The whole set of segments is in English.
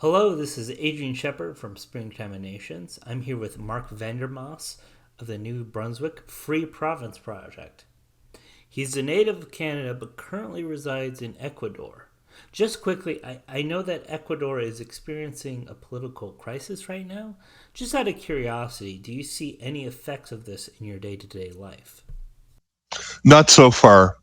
Hello, this is Adrian Shepard from Springtime Nations. I'm here with Mark Vandermaas of the New Brunswick Free Province Project. He's a native of Canada but currently resides in Ecuador. Just quickly, I know that Ecuador is experiencing a political crisis right now. Just out of curiosity, do you see any effects of this in your day-to-day life? Not so far.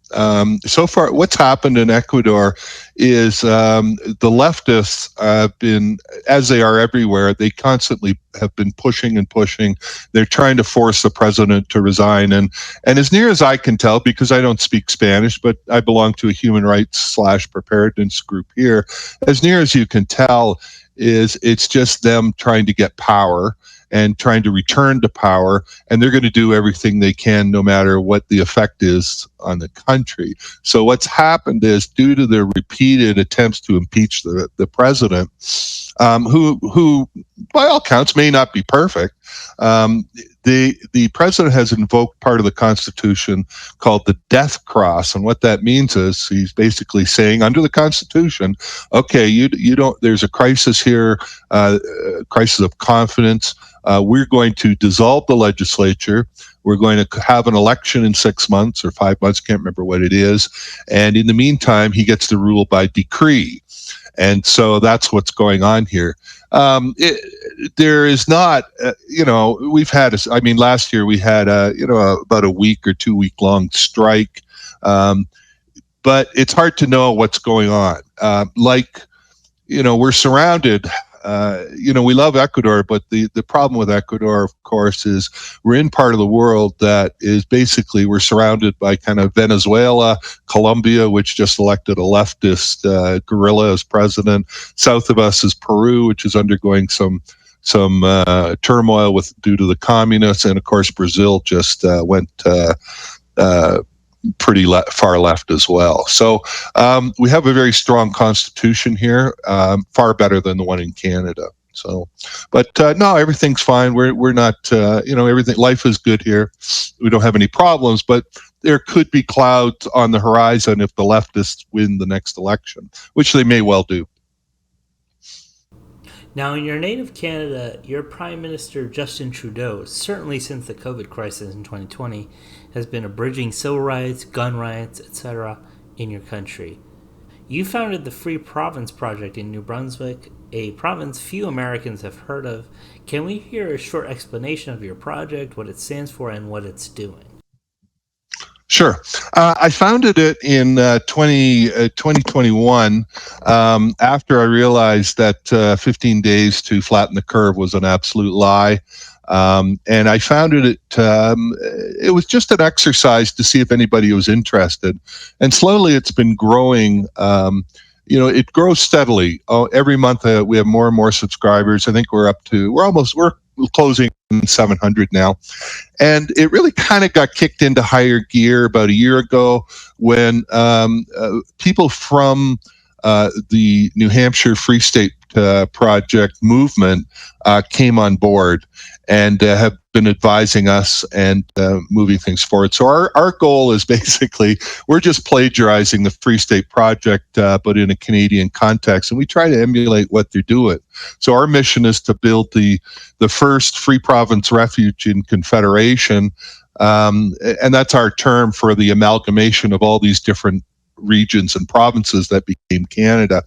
So far, what's happened in Ecuador is the leftists have been, as they are everywhere, they constantly have been pushing and pushing. They're trying to force the president to resign. And as near as I can tell, because I don't speak Spanish, but I belong to a human rights/preparedness group here, as near as you can tell, is it's just them trying to get power and trying to return to power, and they're going to do everything they can no matter what the effect is on the country. So what's happened is, due to their repeated attempts to impeach the president, who by all counts may not be perfect, the president has invoked part of the Constitution called the death cross, and what that means is he's basically saying, under the Constitution, okay, you don't. There's a crisis here, crisis of confidence. We're going to dissolve the legislature. We're going to have an election in 6 months or 5 months, can't remember what it is. And in the meantime, he gets to rule by decree. And so that's what's going on here. There is not, we've had, last year we had, about a week or 2 week long strike. But it's hard to know what's going on. We're surrounded. We love Ecuador, but the problem with Ecuador, of course, is we're in part of the world that is basically, we're surrounded by kind of Venezuela, Colombia, which just elected a leftist guerrilla as president. South of us is Peru, which is undergoing some turmoil due to the communists, and of course Brazil just went pretty far left as well. So we have a very strong constitution here, far better than the one in Canada. So, but no, everything's fine. We're not, everything. Life is good here. We don't have any problems, but there could be clouds on the horizon if the leftists win the next election, which they may well do. Now, in your native Canada, your Prime Minister Justin Trudeau, certainly since the COVID crisis in 2020, has been abridging civil rights, gun rights, etc. in your country. You founded the Free Province Project in New Brunswick, a province few Americans have heard of. Can we hear a short explanation of your project, what it stands for, and what it's doing? Sure. I founded it in 2021 after I realized that 15 days to flatten the curve was an absolute lie. And I founded it, it was just an exercise to see if anybody was interested. And slowly it's been growing. It grows steadily. Every month we have more and more subscribers. I think we're closing 700 now. And it really kind of got kicked into higher gear about a year ago when people from the New Hampshire Free State Project movement came on board and have been advising us and moving things forward. So our goal is basically, we're just plagiarizing the Free State Project, but in a Canadian context, and we try to emulate what they're doing. So our mission is to build the first free province refuge in Confederation, and that's our term for the amalgamation of all these different regions and provinces that became Canada,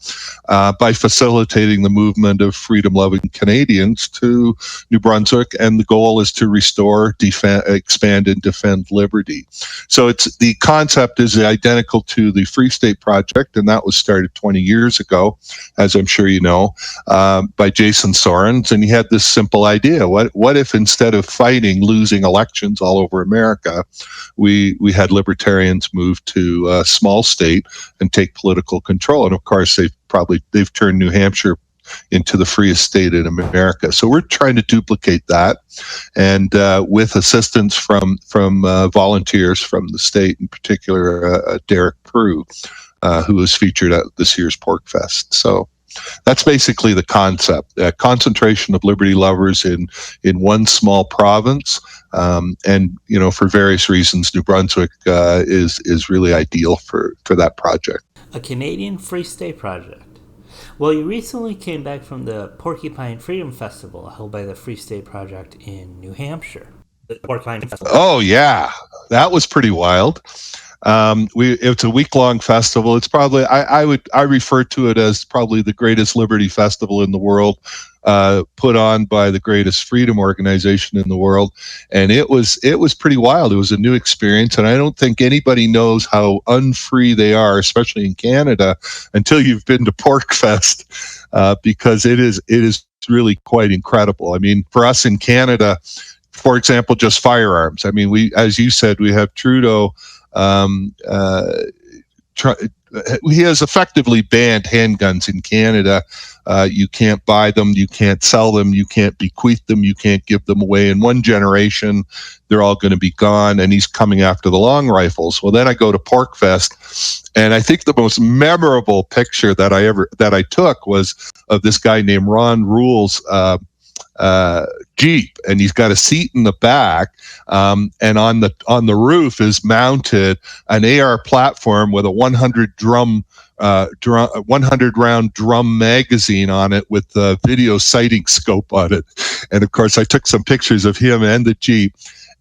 by facilitating the movement of freedom-loving Canadians to New Brunswick. And the goal is to restore, expand, and defend liberty. So the concept is identical to the Free State Project, and that was started 20 years ago, as I'm sure you know, by Jason Sorens. And he had this simple idea: what if, instead of losing elections all over America, we had libertarians move to a small state and take political control? And of course, they've turned New Hampshire into the freest state in America. So we're trying to duplicate that, and with assistance from volunteers from the state, in particular Derek Prue, who was featured at this year's Pork Fest. So that's basically the concept: a concentration of liberty lovers in one small province. And for various reasons, New Brunswick is really ideal for that project. A Canadian Free State Project. Well, you recently came back from the Porcupine Freedom Festival held by the Free State Project in New Hampshire. The Porcupine Festival. Oh yeah, that was pretty wild. It's a week-long festival. It's probably I refer to it as probably the greatest liberty festival in the world, put on by the greatest freedom organization in the world, and it was pretty wild. It was a new experience, and I don't think anybody knows how unfree they are, especially in Canada, until you've been to PorcFest, because it is really quite incredible. I mean, for us in Canada, for example, just firearms. I mean, as you said, we have Trudeau. He has effectively banned handguns in Canada. You can't buy them, you can't sell them, you can't bequeath them, you can't give them away. In one generation, they're all going to be gone, and he's coming after the long rifles. Well, then I go to PorcFest, and I think the most memorable picture that I took was of this guy named Ron Rule's Jeep, and he's got a seat in the back, and on the roof is mounted an AR platform with a 100 round drum magazine on it with the video sighting scope on it. And of course, I took some pictures of him and the Jeep.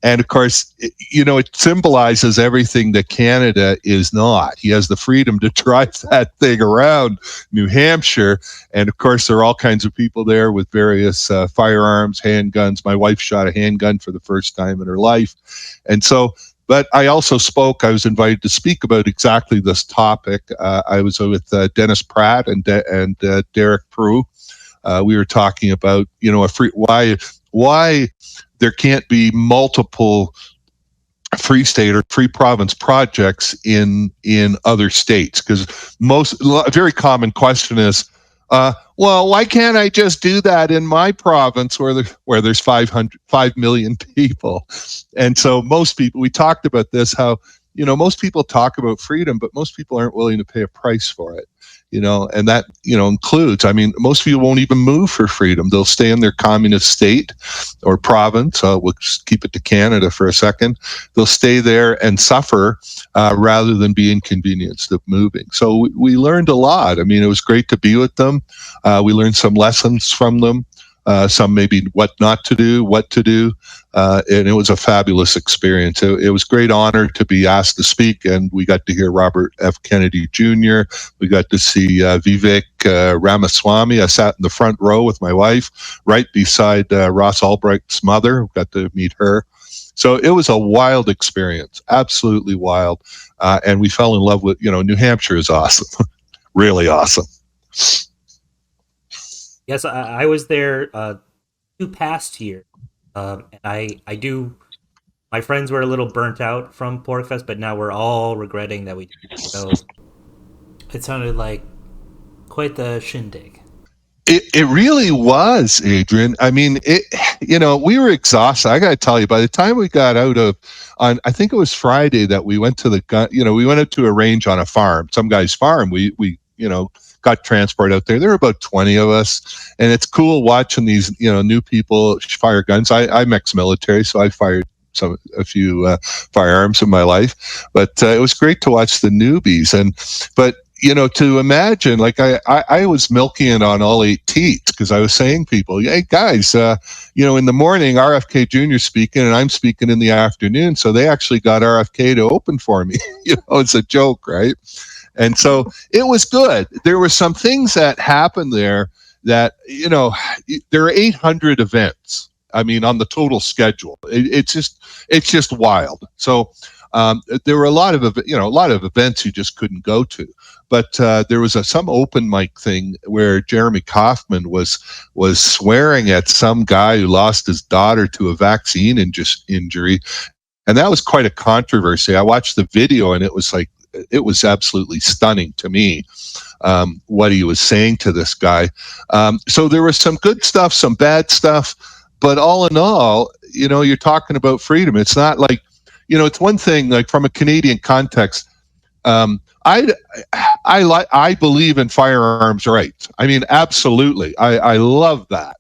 And of course, it symbolizes everything that Canada is not. He has the freedom to drive that thing around New Hampshire. And of course, there are all kinds of people there with various firearms, handguns. My wife shot a handgun for the first time in her life. And so, but I also I was invited to speak about exactly this topic. I was with Dennis Pratt and Derek Prue. We were talking about, why there can't be multiple free state or free province projects in other states, because a very common question is, well, why can't I just do that in my province where there's 5 million people? And so most people, we talked about this, how most people talk about freedom, but most people aren't willing to pay a price for it. And that, includes, I mean, most people won't even move for freedom. They'll stay in their communist state or province. We'll just keep it to Canada for a second. They'll stay there and suffer rather than be inconvenienced of moving. So we learned a lot. I mean, it was great to be with them. We learned some lessons from them. Some maybe what not to do, what to do. And it was a fabulous experience. It was a great honor to be asked to speak, and we got to hear Robert F. Kennedy Jr. We got to see Vivek Ramaswamy. I sat in the front row with my wife, right beside Ross Ulbricht's mother. We got to meet her. So it was a wild experience, absolutely wild. And we fell in love with, New Hampshire is awesome, really awesome. Yes, I was there 2 past years. And I do. My friends were a little burnt out from PorcFest, but now we're all regretting that we didn't go. It sounded like quite the shindig. It really was, Adrian. I mean, we were exhausted. I got to tell you, by the time we got out I think it was Friday that we went to we went out to a range on a farm, some guy's farm. We got transport out there. There were about 20 of us, and it's cool watching these, new people fire guns. I'm ex-military, so I fired a few firearms in my life, but it was great to watch the newbies. But to imagine, like I was milking it on all 8 teats, because I was saying people, hey guys, in the morning RFK Jr. speaking, and I'm speaking in the afternoon, so they actually got RFK to open for me. It's a joke, right? And so it was good. There were some things that happened there that, there are 800 events. I mean, on the total schedule, it's just wild. So there were a lot of events you just couldn't go to. But there was some open mic thing where Jeremy Kaufman was swearing at some guy who lost his daughter to a vaccine injury, and that was quite a controversy. I watched the video, and it was absolutely stunning to me, what he was saying to this guy. So there was some good stuff, some bad stuff, but all in all, you're talking about freedom. It's not like, it's one thing, like from a Canadian context, I believe in firearms rights. I mean, absolutely. I love that.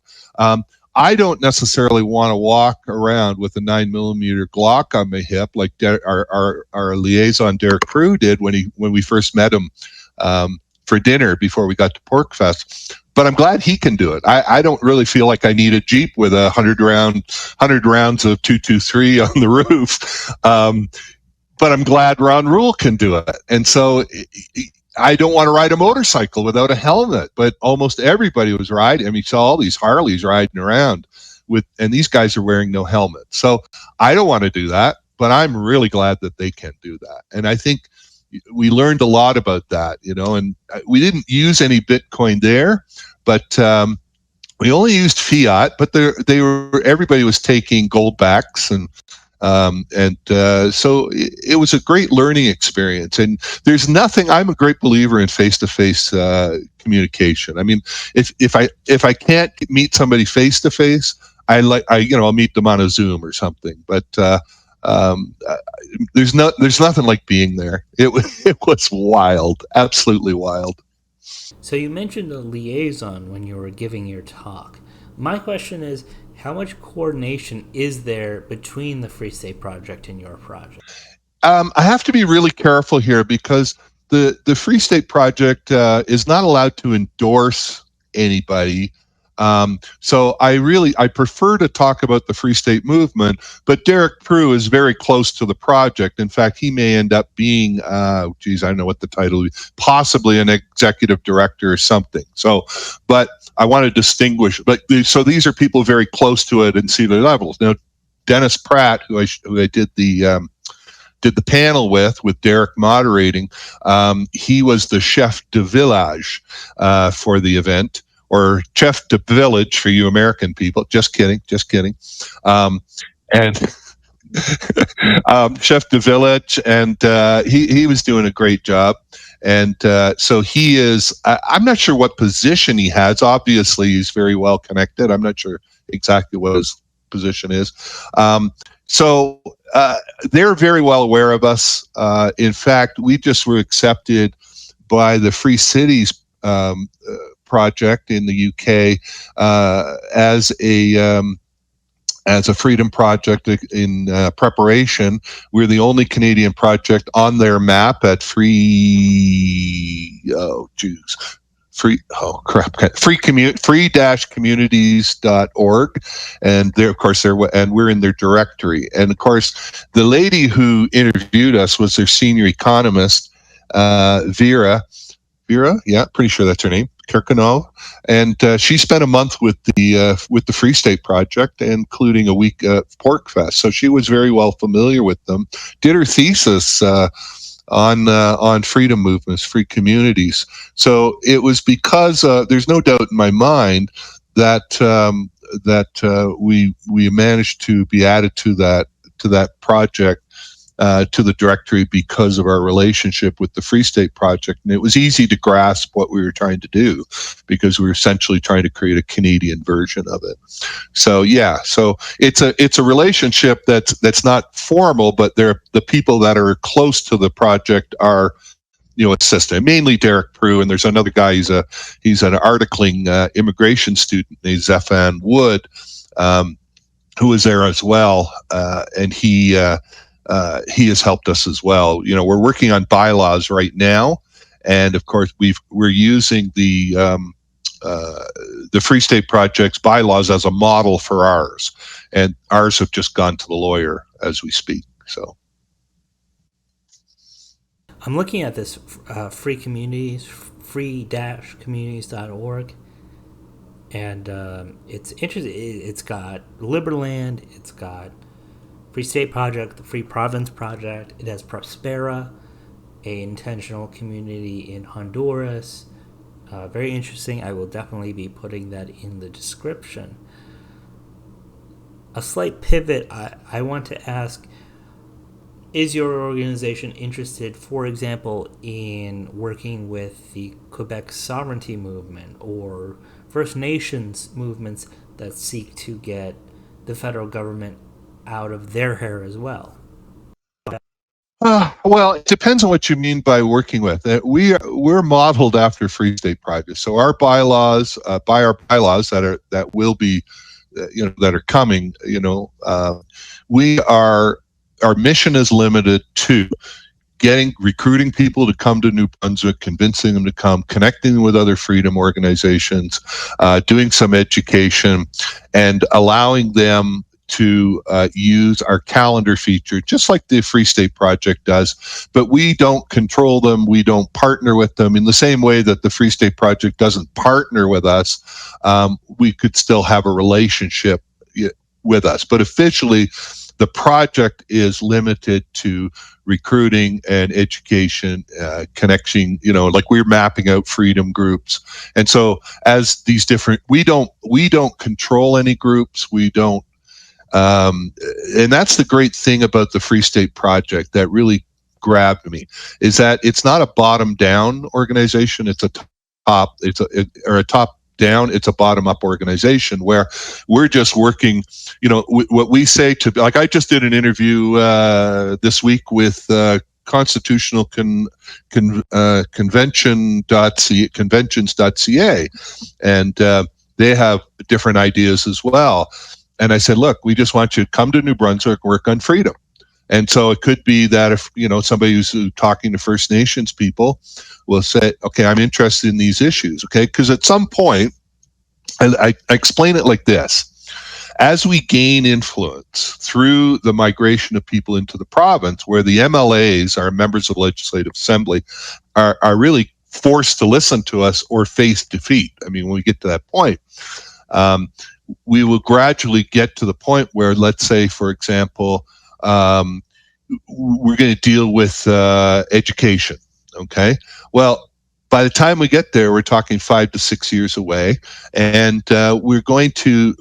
I don't necessarily want to walk around with a 9mm Glock on my hip like our liaison Derek Prue did when we first met him for dinner before we got to Pork Fest. But I'm glad he can do it. I don't really feel like I need a Jeep with 100 rounds of 223 on the roof. But I'm glad Ron Rule can do it. And so I don't want to ride a motorcycle without a helmet, but almost everybody was riding. I mean, you saw all these Harleys riding around and these guys are wearing no helmet. So I don't want to do that, but I'm really glad that they can do that. And I think we learned a lot about that, and we didn't use any Bitcoin there, but we only used fiat, but everybody was taking gold backs so it was a great learning experience. And there's nothing. I'm a great believer in face-to-face communication. I mean, if I can't meet somebody face-to-face, I'll meet them on a Zoom or something. But there's nothing like being there. It was wild, absolutely wild. So you mentioned a liaison when you were giving your talk. My question is, how much coordination is there between the Free State Project and your project? I have to be really careful here because the Free State Project is not allowed to endorse anybody. So I prefer to talk about the Free State movement, but Derek Prue is very close to the project. In fact, he may end up being, I don't know what the title is, possibly an executive director or something. So, but I want to distinguish, so these are people very close to it and senior levels. Now, Dennis Pratt, who I did the panel with Derek moderating, he was the chef de village for the event, or chef de village for you American people. Just kidding. And chef de village, and he was doing a great job. And so he is, I'm not sure what position he has. Obviously, he's very well connected. I'm not sure exactly what his position is. So they're very well aware of us. In fact, we just were accepted by the Free Cities project in the UK as a freedom project in preparation. We're the only Canadian project on their map at free-communities.org, and we're in their directory. And of course, the lady who interviewed us was their senior economist, Vera, yeah, pretty sure that's her name, Kirkconnell, and she spent a month with the Free State Project, including a week at Pork Fest. So she was very well familiar with them. Did her thesis on freedom movements, free communities. So it was because there's no doubt in my mind that we managed to be added to that project. To the directory because of our relationship with the Free State Project. And it was easy to grasp what we were trying to do because we were essentially trying to create a Canadian version of it. So yeah, so it's a relationship that's not formal, but the people that are close to the project are, assistant, mainly Derek Prue, and there's another guy, he's an articling immigration student named Zephan Wood, who is there as well, and he has helped us as well. We're working on bylaws right now, and of course we're using the Free State Project's bylaws as a model for ours, and ours have just gone to the lawyer as we speak. So I'm looking at this free communities, free-communities.org, and it's interesting. It's got Liberland, it's got Free State Project, the Free Province Project. It has Prospera, a intentional community in Honduras. Very interesting. I will definitely be putting that in the description. A slight pivot, I want to ask, is your organization interested, for example, in working with the Quebec sovereignty movement or First Nations movements that seek to get the federal government out of their hair as well? Well, it depends on what you mean by working with. We're modeled after Free State Project, so our bylaws, that will be, that are coming. Our mission is limited to recruiting people to come to New Brunswick, convincing them to come, connecting with other freedom organizations, doing some education, and allowing them to use our calendar feature, just like the Free State Project does. But we don't control them. We don't partner with them in the same way that the Free State Project doesn't partner with us. We could still have a relationship with us. But officially, the project is limited to recruiting and education, connection, like we're mapping out freedom groups. And so as these different, we don't control any groups. We don't, and that's the great thing about the Free State Project that really grabbed me, is that it's not a bottom-down organization. It's a top-down. It's a bottom-up organization where we're just working. What we say to, like, I just did an interview this week with constitutional conventions.ca, and they have different ideas as well. And I said, look, we just want you to come to New Brunswick, work on freedom. And so it could be that if, somebody who's talking to First Nations people will say, okay, I'm interested in these issues, okay? Because at some point, I explain it like this. As we gain influence through the migration of people into the province, where the MLAs, our members of the Legislative Assembly, are really forced to listen to us or face defeat. I mean, when we get to that point, we will gradually get to the point where, let's say, for example, we're going to deal with education. Okay. Well, by the time we get there, we're talking 5 to 6 years away, and we're going to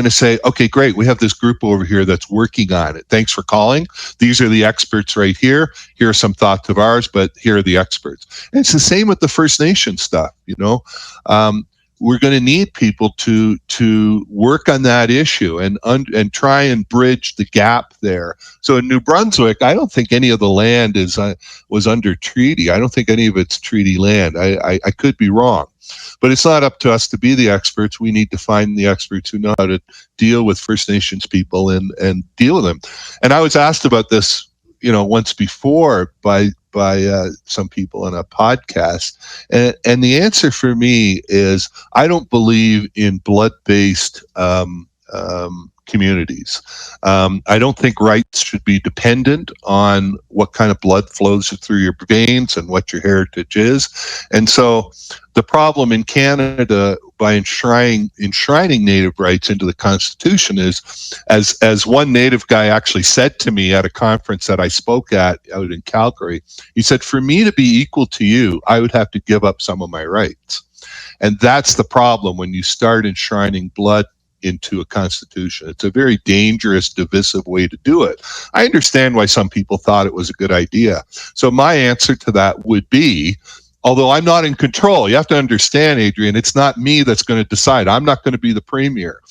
say, okay, great, we have this group over here that's working on it. Thanks for calling. These are the experts right here. Here are some thoughts of ours, but here are the experts. And it's the same with the First Nation stuff. We're going to need people to work on that issue and try and bridge the gap there. So in New Brunswick, I don't think any of the land was under treaty. I don't think any of it's treaty land. I could be wrong, but it's not up to us to be the experts. We need to find the experts who know how to deal with First Nations people and deal with them. And I was asked about this, once before by some people on a podcast, and the answer for me is I don't believe in blood-based communities. I don't think rights should be dependent on what kind of blood flows through your veins and what your heritage is. And so the problem in Canada, by enshrining Native rights into the Constitution, is, as one Native guy actually said to me at a conference that I spoke at out in Calgary, he said, for me to be equal to you, I would have to give up some of my rights. And that's the problem when you start enshrining blood into a constitution. It's a very dangerous, divisive way to do it. I understand why some people thought it was a good idea. So my answer to that would be, although I'm not in control, you have to understand, Adrian, it's not me that's going to decide. I'm not going to be the premier.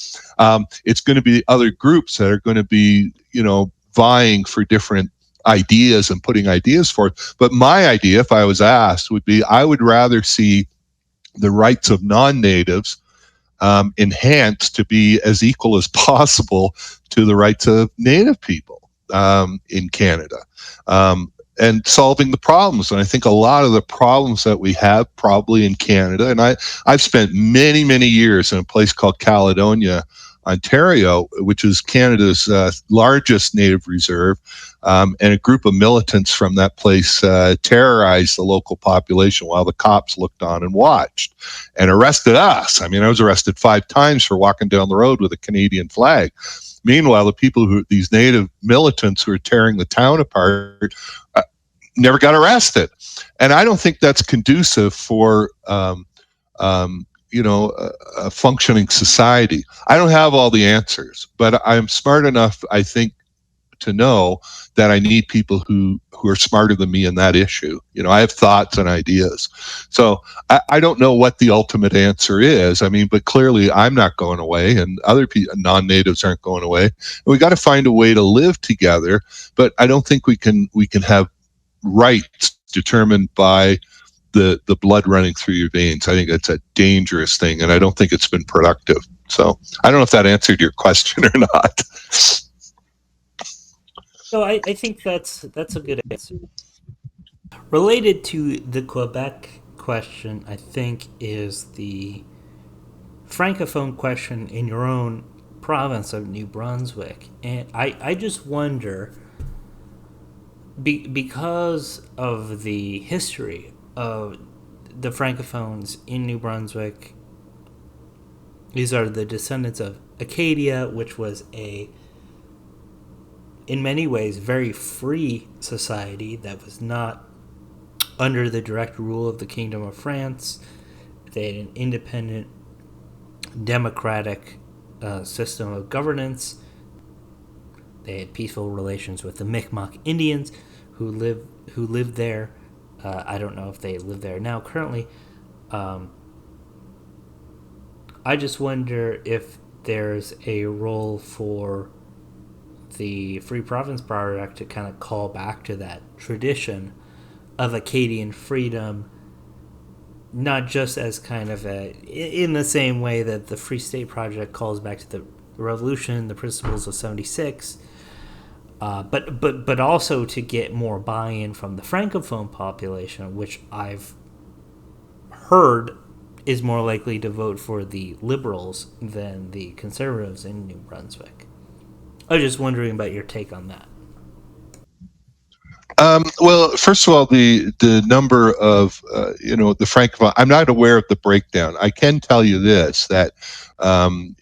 It's going to be other groups that are going to be, vying for different ideas and putting ideas forth. But my idea, if I was asked, would be I would rather see the rights of non-natives enhanced to be as equal as possible to the rights of Native people in Canada, and solving the problems. And I think a lot of the problems that we have probably in Canada, and I've spent many, many years in a place called Caledonia, Ontario, which is Canada's largest native reserve, and a group of militants from that place terrorized the local population while the cops looked on and watched and arrested us. I mean, I was arrested 5 times for walking down the road with a Canadian flag. Meanwhile, the people these native militants who are tearing the town apart never got arrested. And I don't think that's conducive for a functioning society. I don't have all the answers, but I'm smart enough, I think, to know that I need people who are smarter than me in that issue. I have thoughts and ideas. So I don't know what the ultimate answer is. I mean, but clearly I'm not going away, and other people, non-natives, aren't going away. And we got to find a way to live together. But I don't think we can have rights determined by the blood running through your veins. I think that's a dangerous thing, and I don't think it's been productive. So I don't know if that answered your question or not. No, I think that's a good answer. Related to the Quebec question, I think, is the francophone question in your own province of New Brunswick. And I just wonder, because of the history of the francophones in New Brunswick, these are the descendants of Acadia, which was in many ways, very free society that was not under the direct rule of the Kingdom of France. They had an independent, democratic system of governance. They had peaceful relations with the Mi'kmaq Indians who lived there. I don't know if they live there now currently. I just wonder if there's a role for the Free Province Project to kind of call back to that tradition of Acadian freedom, not just as kind of in the same way that the Free State Project calls back to the Revolution, the principles of '76, but also to get more buy-in from the francophone population, which I've heard is more likely to vote for the Liberals than the Conservatives in New Brunswick. I was just wondering about your take on that. Well, first of all, the number of the francophone. I'm not aware of the breakdown. I can tell you this, that um,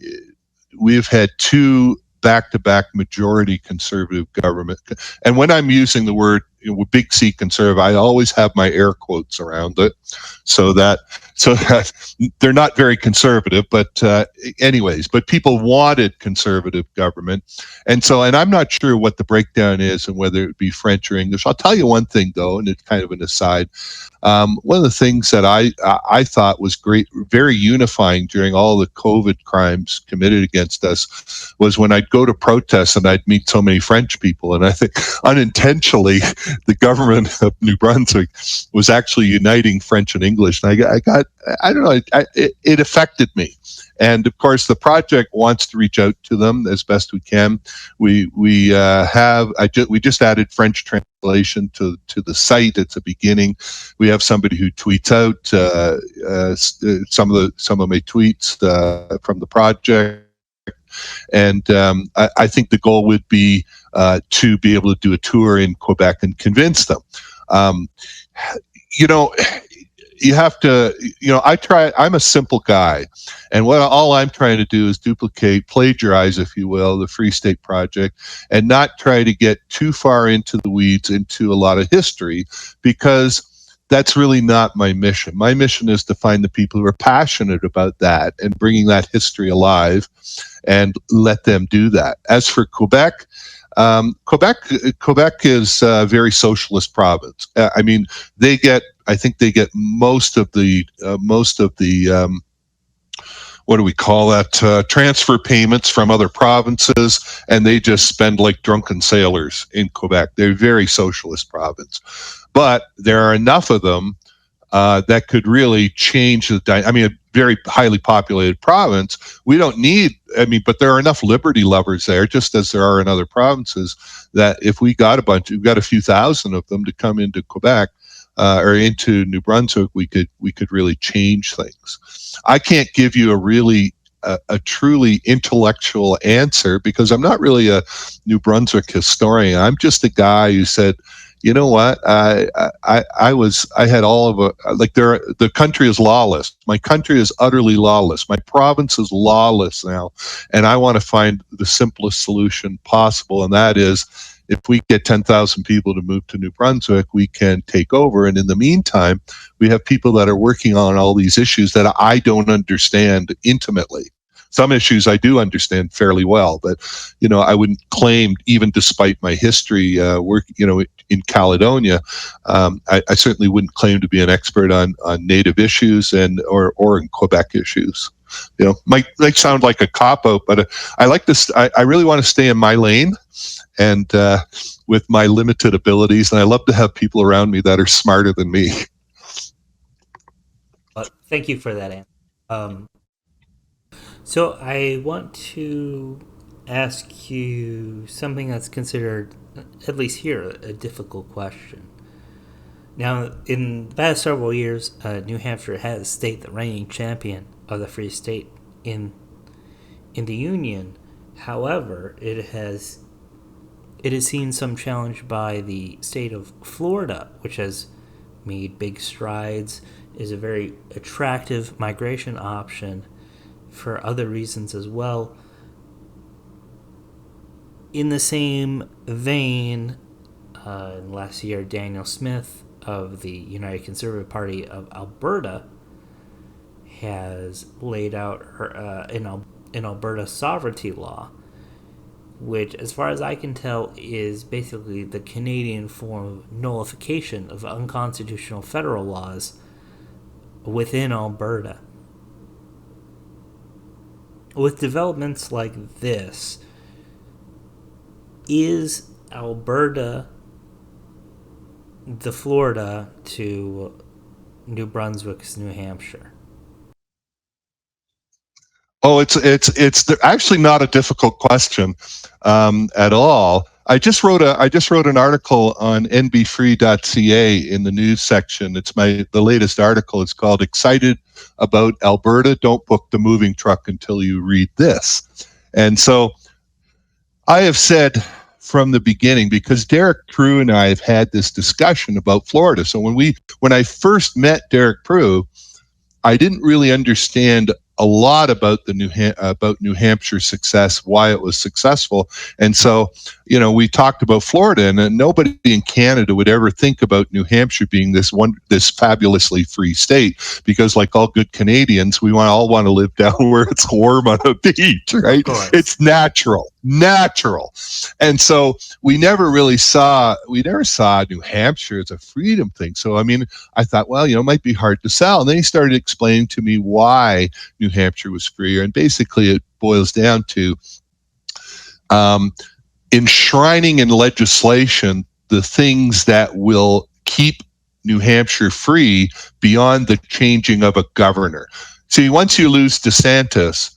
we've had two back-to-back majority conservative government, and when I'm using the word big C conservative, I always have my air quotes around it, so that they're not very conservative, but anyways, but people wanted conservative government, and I'm not sure what the breakdown is and whether it be French or English. I'll tell you one thing though, and it's kind of an aside. One of the things that I thought was great, very unifying during all the COVID crimes committed against us, was when I'd go to protests and I'd meet so many French people, and I think unintentionally the government of New Brunswick was actually uniting French and English, and I don't know, it affected me. And of course, the project wants to reach out to them as best we can. We just added French translation to the site. It's a beginning. We have somebody who tweets out some of my tweets from the project, and I think the goal would be to be able to do a tour in Quebec and convince them. Um, you know, you have to, I'm a simple guy, and all I'm trying to do is plagiarize, if you will, the Free State Project, and not try to get too far into the weeds, into a lot of history, because that's really not my mission. My mission is to find the people who are passionate about that and bringing that history alive, and let them do that. As for Quebec, Quebec is a very socialist province. I mean, I think they get most of the what do we call that, transfer payments from other provinces, and they just spend like drunken sailors in Quebec. They're a very socialist province, but there are enough of them that could really change a very highly populated province. We don't need, but there are enough liberty lovers there, just as there are in other provinces, that if we've got a few thousand of them to come into Quebec or into New Brunswick, we could really change things. I can't give you a truly intellectual answer, because I'm not really a New Brunswick historian. I'm just a guy who said, you know what? I had all of the country is lawless. My country is utterly lawless. My province is lawless now, and I want to find the simplest solution possible, and that is, if we get 10,000 people to move to New Brunswick, we can take over. And in the meantime, we have people that are working on all these issues that I don't understand intimately. Some issues I do understand fairly well, but I wouldn't claim, even despite my history work, in Caledonia, I certainly wouldn't claim to be an expert on Native issues or in Quebec issues. Might sound like a cop out, but I like this. I really want to stay in my lane, and with my limited abilities, and I love to have people around me that are smarter than me. Thank you for that answer. So I want to ask you something that's considered, at least here, a difficult question. Now, in the past several years, New Hampshire has stayed the reigning champion of the free state in the Union. However, it has seen some challenge by the state of Florida, which has made big strides, is a very attractive migration option for other reasons as well. In the same vein, last year, Daniel Smith of the United Conservative Party of Alberta has laid out an Alberta sovereignty law, which, as far as I can tell, is basically the Canadian form of nullification of unconstitutional federal laws within Alberta. With developments like this, is Alberta the Florida to New Brunswick's New Hampshire? Oh, it's actually not a difficult question at all. I just wrote an article on nbfree.ca in the news section. It's the latest article. It's called "Excited About Alberta? Don't book the moving truck until you read this." And so I have said from the beginning, because Derek Prue and I have had this discussion about Florida. So when I first met Derek Prue, I didn't really understand a lot about New Hampshire's success, why it was successful, and so we talked about Florida, and nobody in Canada would ever think about New Hampshire being this fabulously free state, because like all good Canadians, we all want to live down where it's warm on a beach, right? It's natural, and so we never saw New Hampshire as a freedom thing. So I thought, well, it might be hard to sell. And then he started explaining to me why New Hampshire was freer. And basically it boils down to enshrining in legislation the things that will keep New Hampshire free beyond the changing of a governor. See, once you lose DeSantis,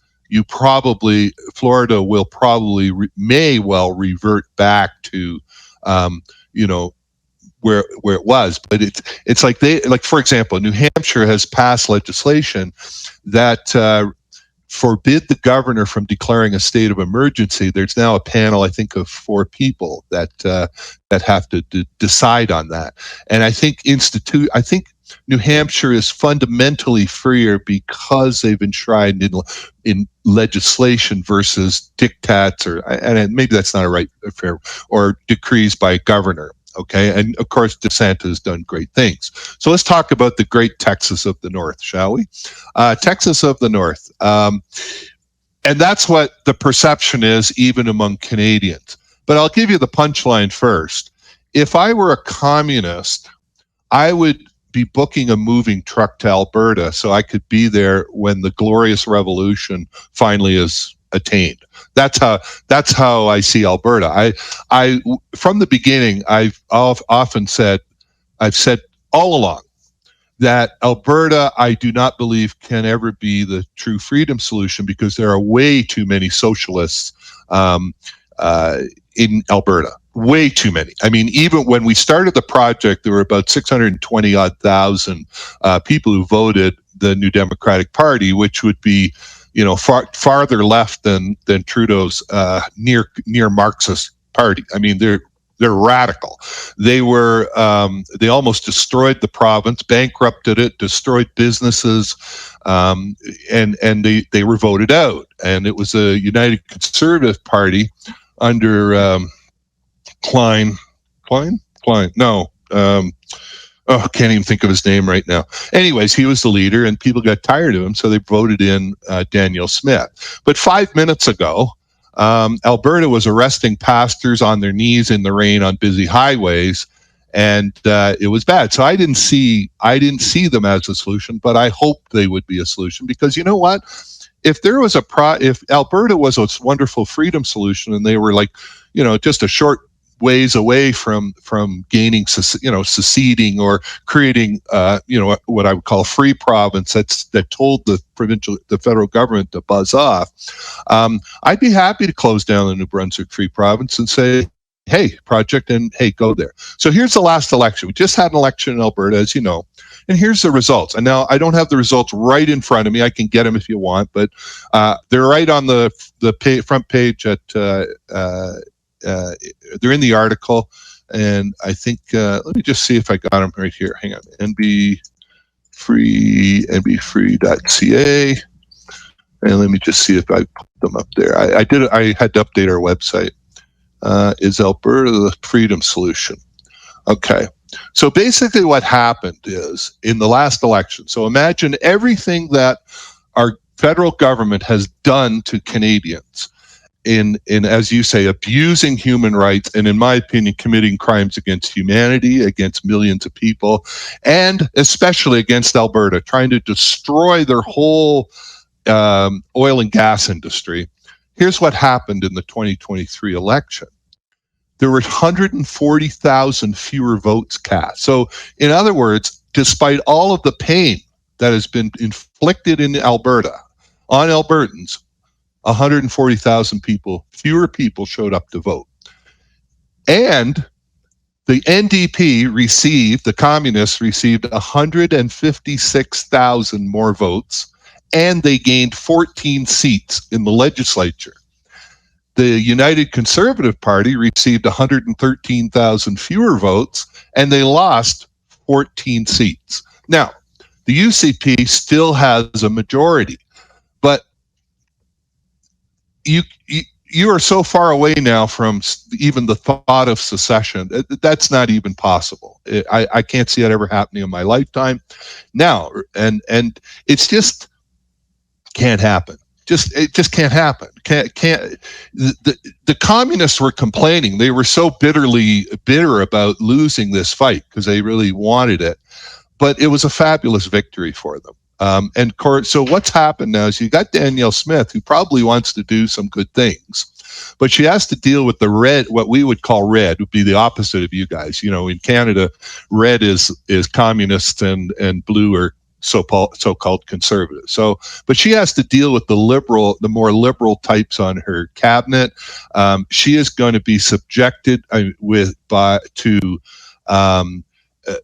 Florida will probably may well revert back to where it was. But it's like for example, New Hampshire has passed legislation that forbid the governor from declaring a state of emergency. There's now a panel, I think, of 4 people that have to decide on that. And I think New Hampshire is fundamentally freer because they've enshrined in legislation versus diktats, and maybe that's not fair, or decrees by governor. Okay, and of course DeSantis has done great things. So let's talk about the great Texas of the North, shall we? Texas of the North, and that's what the perception is, even among Canadians. But I'll give you the punchline first. If I were a communist, I would be booking a moving truck to Alberta so I could be there when the glorious revolution finally is attained. That's how I see Alberta. I from the beginning, I've said all along that Alberta, I do not believe, can ever be the true freedom solution, because there are way too many socialists in Alberta. Way too many. Even when we started the project, there were about 620,000 people who voted the New Democratic Party, which would be farther left than Trudeau's near Marxist party. They're radical. They almost destroyed the province, bankrupted it, destroyed businesses, and they were voted out. And it was a United Conservative Party under Klein. No. Can't even think of his name right now. Anyways, he was the leader, and people got tired of him, so they voted in Daniel Smith. But 5 minutes ago, Alberta was arresting pastors on their knees in the rain on busy highways, and it was bad. So I didn't see them as a solution, but I hoped they would be a solution, because you know what? If Alberta was a wonderful freedom solution, and they were just a short ways away from gaining, seceding or creating, what I would call a free province that told the federal government to buzz off, I'd be happy to close down the New Brunswick Free Province and say, hey, project, and hey, go there. So here's the last election. We just had an election in Alberta, as you know, and here's the results. And now I don't have the results right in front of me. I can get them if you want, but they're right on the front page at. They're in the article, and I think let me just see if I got them right here. Hang on, nbfree.ca, and let me just see if I put them up there. I did. I had to update our website. Is Alberta the freedom solution? Okay. So basically what happened is in the last election, so imagine everything that our federal government has done to Canadians in as you say, abusing human rights, and in my opinion, committing crimes against humanity, against millions of people, and especially against Alberta, trying to destroy their whole oil and gas industry. Here's what happened in the 2023 election. There were 140,000 fewer votes cast. So, in other words, despite all of the pain that has been inflicted in Alberta on Albertans, 140,000 fewer people showed up to vote. And the NDP the communists received 156,000 more votes, and they gained 14 seats in the legislature. The United Conservative Party received 113,000 fewer votes, and they lost 14 seats. Now, the UCP still has a majority, but you are so far away now from even the thought of secession. That's not even possible. I can't see that ever happening in my lifetime now, and it's just can't happen. It just can't happen. The communists were complaining. They were so bitter about losing this fight because they really wanted it, but it was a fabulous victory for them. So what's happened now is you got Danielle Smith, who probably wants to do some good things, but she has to deal with the red. What we would call red would be the opposite of you guys. You know, in Canada, red is communists and blue are so-called conservative. So, but she has to deal with the more liberal types on her cabinet. She is going to be subjected to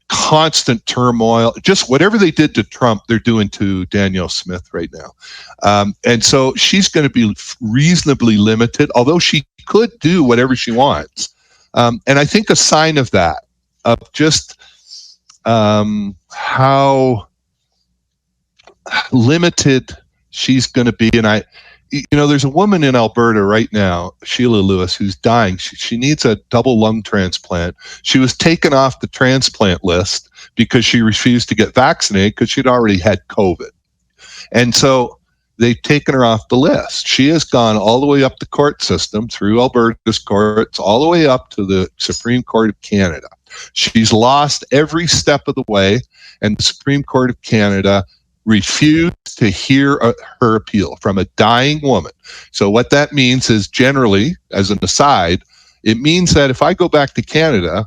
constant turmoil. Just whatever they did to Trump, they're doing to Danielle Smith right now. And so she's going to be reasonably limited, although she could do whatever she wants. And I think a sign of that, of just how limited she's going to be. And there's a woman in Alberta right now, Sheila Lewis, who's dying. She needs a double lung transplant. She was taken off the transplant list because she refused to get vaccinated because she'd already had COVID. And so they've taken her off the list. She has gone all the way up the court system, through Alberta's courts, all the way up to the Supreme Court of Canada. She's lost every step of the way, and the Supreme Court of Canada refused to hear her appeal from a dying woman. So what that means is, generally, as an aside, it means that if I go back to Canada,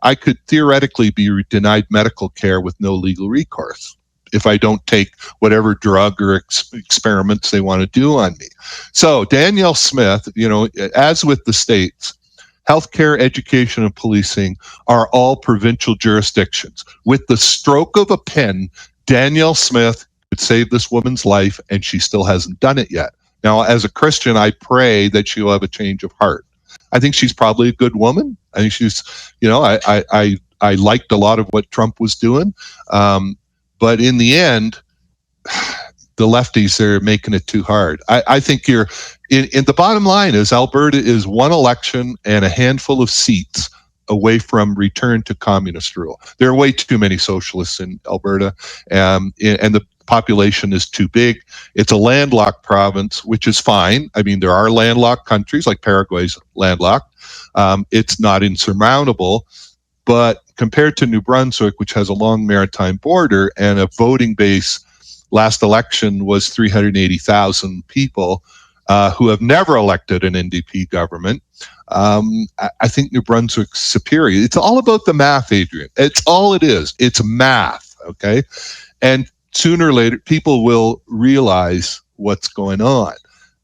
I could theoretically be denied medical care with no legal recourse if I don't take whatever drug or experiments they want to do on me. So Danielle Smith, as with the states, healthcare, education, and policing are all provincial jurisdictions. With the stroke of a pen, Danielle Smith could save this woman's life, and she still hasn't done it yet. Now, as a Christian, I pray that she'll have a change of heart. I think she's probably a good woman. I think she's, I liked a lot of what Trump was doing. But in the end, the lefties are making it too hard. I think in the bottom line is Alberta is one election and a handful of seats away from return to communist rule. There are way too many socialists in Alberta, and the population is too big. It's a landlocked province, which is fine. I mean, there are landlocked countries, like Paraguay's landlocked. It's not insurmountable, but compared to New Brunswick, which has a long maritime border and a voting base, last election was 380,000 people who have never elected an NDP government. I think New Brunswick's superior. It's all about the math, Adrian. It's all it is. It's math, okay? And sooner or later, people will realize what's going on.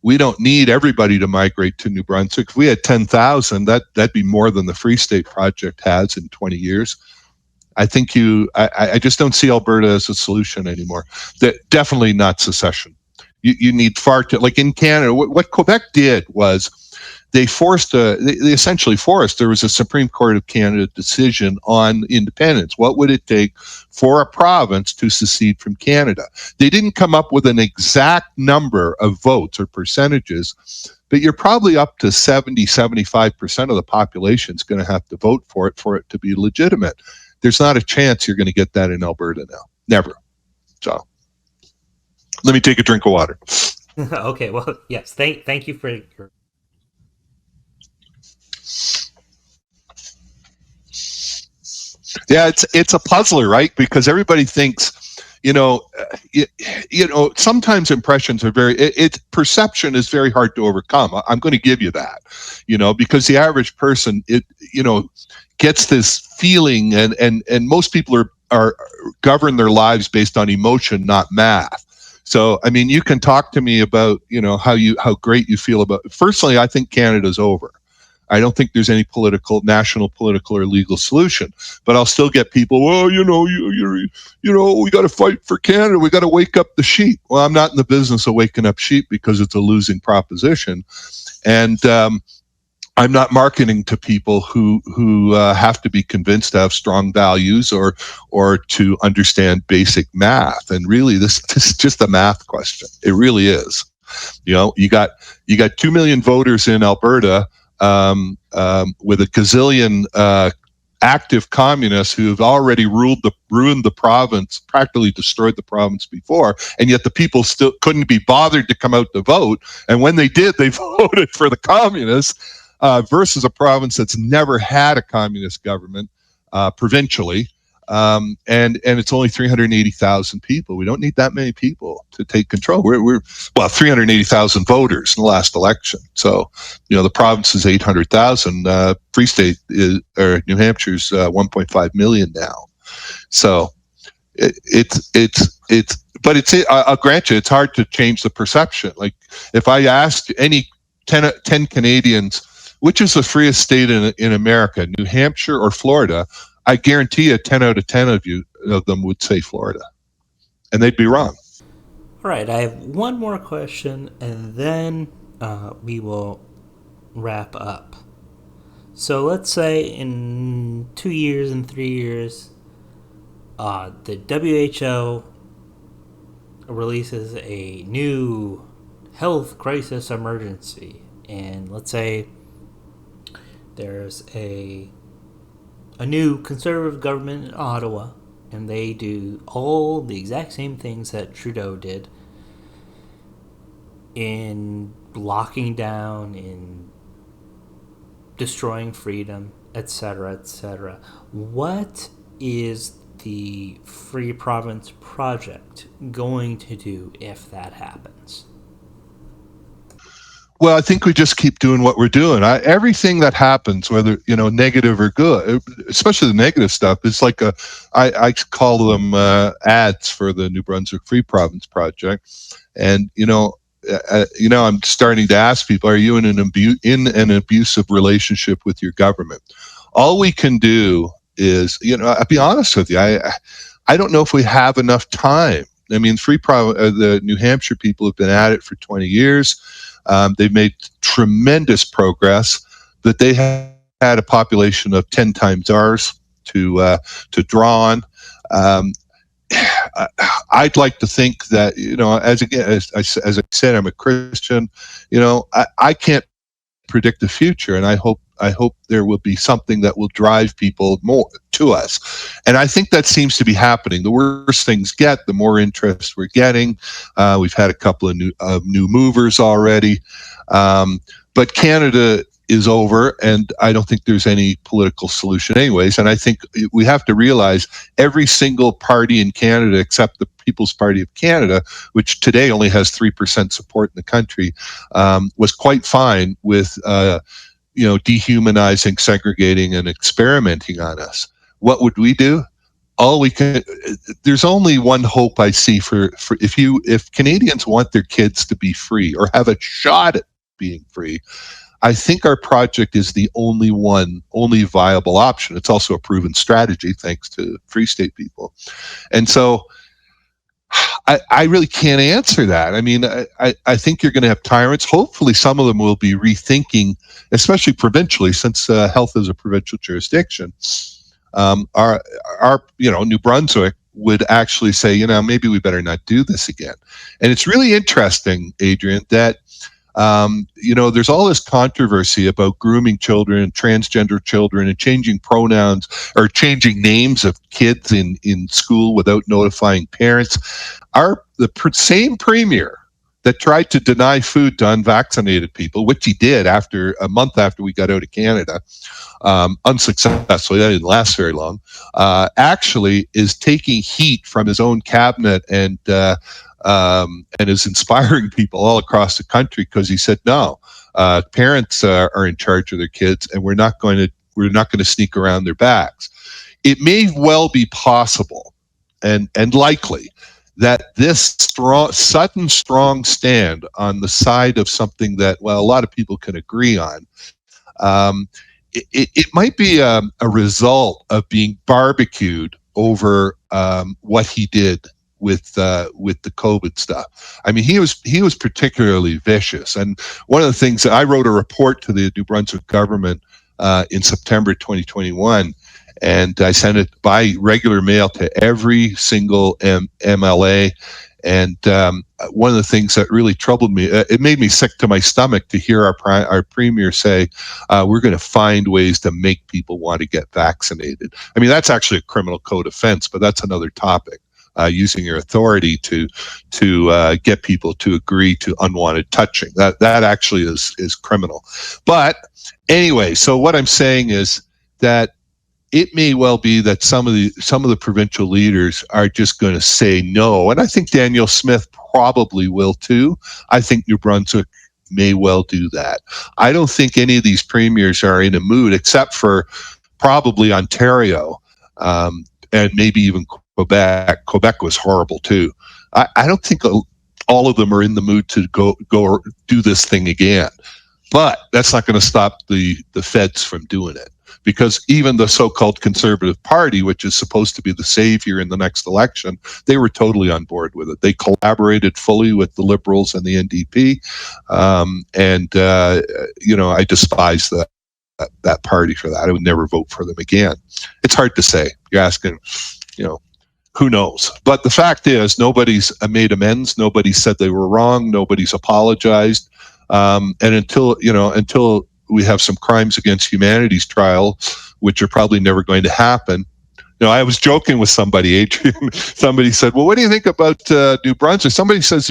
we don't need everybody to migrate to New Brunswick. If we had 10,000, that'd be more than the Free State project has in 20 years. I think I just don't see Alberta as a solution anymore. Definitely not secession. You need like in Canada, what Quebec did was they essentially forced, there was a Supreme Court of Canada decision on independence. What would it take for a province to secede from Canada? They didn't come up with an exact number of votes or percentages, but you're probably up to 75% of the population is going to have to vote for it to be legitimate. There's not a chance you're going to get that in Alberta now. Never. So let me take a drink of water. Okay, well, yes, thank you for your... Yeah, it's a puzzler, right? Because everybody thinks, sometimes impressions are perception is very hard to overcome. I'm going to give you that, because the average person, gets this feeling, and most people are govern their lives based on emotion, not math. So, I mean, you can talk to me about, how great you feel about. Personally, I think Canada's over. I don't think there's any national political or legal solution, but I'll still get people, well, we got to fight for Canada. We got to wake up the sheep. Well, I'm not in the business of waking up sheep because it's a losing proposition. And, I'm not marketing to people who have to be convinced to have strong values or to understand basic math. And really, this is just a math question. It really is. You got 2 million voters in Alberta with a gazillion active communists who have already ruined the province, practically destroyed the province before, and yet the people still couldn't be bothered to come out to vote. And when they did, they voted for the communists. Versus a province that's never had a communist government provincially, and it's only 380,000 people. We don't need that many people to take control. We're 380,000 voters in the last election. So, the province is 800,000. Free State or New Hampshire's 1.5 million now. So but I'll grant you, it's hard to change the perception. Like if I asked any 10 Canadians, which is the freest state in America, New Hampshire or Florida, I guarantee you 10 out of 10 of them would say Florida. And they'd be wrong. All right, I have one more question, and then we will wrap up. So let's say in 2 years and 3 years, the WHO releases a new health crisis emergency. And let's say there's a new conservative government in Ottawa, and they do all the exact same things that Trudeau did in locking down, in destroying freedom, etc., etc. What is the Free Province Project going to do if that happens? Well, I think we just keep doing what we're doing. Everything that happens, whether negative or good, especially the negative stuff, is like I call them ads for the New Brunswick Free Province Project. And I'm starting to ask people: are you in an abusive relationship with your government? All we can do is, I'll be honest with you. I don't know if we have enough time. I mean, the New Hampshire people have been at it for 20 years. They've made tremendous progress, but they had a population of 10 times ours to draw on. I'd like to think that, as I said, I'm a Christian. I can't predict the future, and I hope there will be something that will drive people more to us. And I think that seems to be happening. The worse things get, the more interest we're getting. We've had a couple of new movers already. But Canada is over, and I don't think there's any political solution anyways. And I think we have to realize every single party in Canada, except the People's Party of Canada, which today only has 3% support in the country, was quite fine with dehumanizing, segregating, and experimenting on us. What would we do? all we can, there's only one hope I see for if Canadians want their kids to be free or have a shot at being free, I think our project is the only viable option. It's also a proven strategy thanks to Free State people. And so I really can't answer that. I mean, I think you're going to have tyrants. Hopefully, some of them will be rethinking, especially provincially, since health is a provincial jurisdiction. Our New Brunswick would actually say, maybe we better not do this again. And it's really interesting, Adrian, that there's all this controversy about grooming children, transgender children, and changing pronouns or changing names of kids in school without notifying parents. The same premier that tried to deny food to unvaccinated people, which he did a month after we got out of Canada, unsuccessfully, that didn't last very long, actually is taking heat from his own cabinet and is inspiring people all across the country because he said, no, parents are in charge of their kids, and we're not going to sneak around their backs. It may well be possible and likely that this sudden strong stand on the side of something that, well, a lot of people can agree on, it might be a result of being barbecued over what he did with the COVID stuff. I mean, he was particularly vicious. And one of the things that I wrote a report to the New Brunswick government in September 2021, and I sent it by regular mail to every single MLA. And one of the things that really troubled me, it made me sick to my stomach to hear our premier say, we're going to find ways to make people want to get vaccinated. I mean, that's actually a criminal code offense, but that's another topic. Using your authority to get people to agree to unwanted touching. That actually is criminal. But anyway, so what I'm saying is that it may well be that some of the provincial leaders are just going to say no, and I think Daniel Smith probably will too. I think New Brunswick may well do that. I don't think any of these premiers are in a mood, except for probably Ontario, and maybe even Quebec. Quebec was horrible too. I don't think all of them are in the mood to go do this thing again. But that's not going to stop the feds from doing it. Because even the so-called Conservative Party, which is supposed to be the savior in the next election, they were totally on board with it. They collaborated fully with the Liberals and the NDP. I despise that party for that. I would never vote for them again. It's hard to say. You're asking, who knows? But the fact is, nobody's made amends. Nobody said they were wrong. Nobody's apologized. And until we have some crimes against humanity's trial, which are probably never going to happen. I was joking with somebody, Adrian. Somebody said, well, what do you think about New Brunswick? Somebody says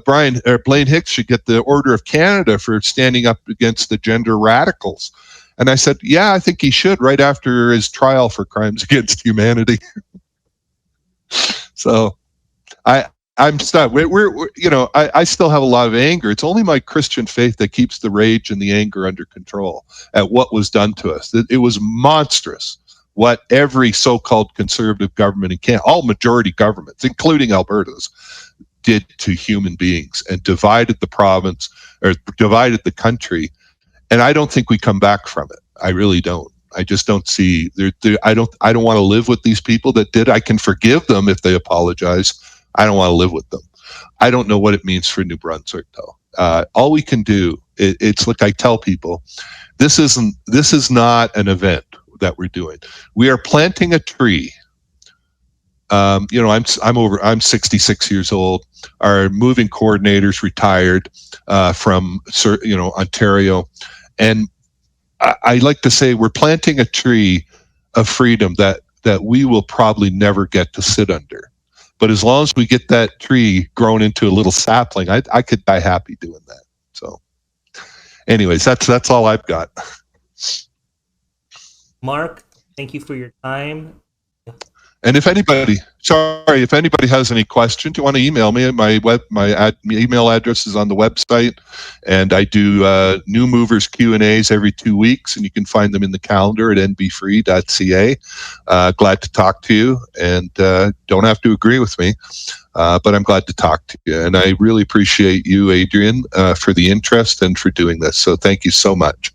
Blaine Hicks should get the Order of Canada for standing up against the gender radicals. And I said, yeah, I think he should, right after his trial for crimes against humanity. So I'm stuck. I still have a lot of anger. It's only my Christian faith that keeps the rage and the anger under control at what was done to us. It was monstrous what every so-called conservative government in Canada, all majority governments, including Alberta's, did to human beings and divided the province or divided the country. And I don't think we come back from it. I really don't. I just don't see. I don't want to live with these people that did. I can forgive them if they apologize. I don't want to live with them. I don't know what it means for New Brunswick, though. All we can do, it's like I tell people, this is not an event that we're doing. We are planting a tree. I'm 66 years old. Our moving coordinator's retired from Ontario, and I like to say we're planting a tree of freedom that we will probably never get to sit under. But as long as we get that tree grown into a little sapling, I could die happy doing that. So anyways, that's all I've got. Mark, thank you for your time. And if anybody has any questions, you want to email me. My email address is on the website, and I do new movers Q&As every 2 weeks, and you can find them in the calendar at nbfree.ca. Glad to talk to you, and don't have to agree with me, but I'm glad to talk to you. And I really appreciate you, Adrian, for the interest and for doing this. So thank you so much.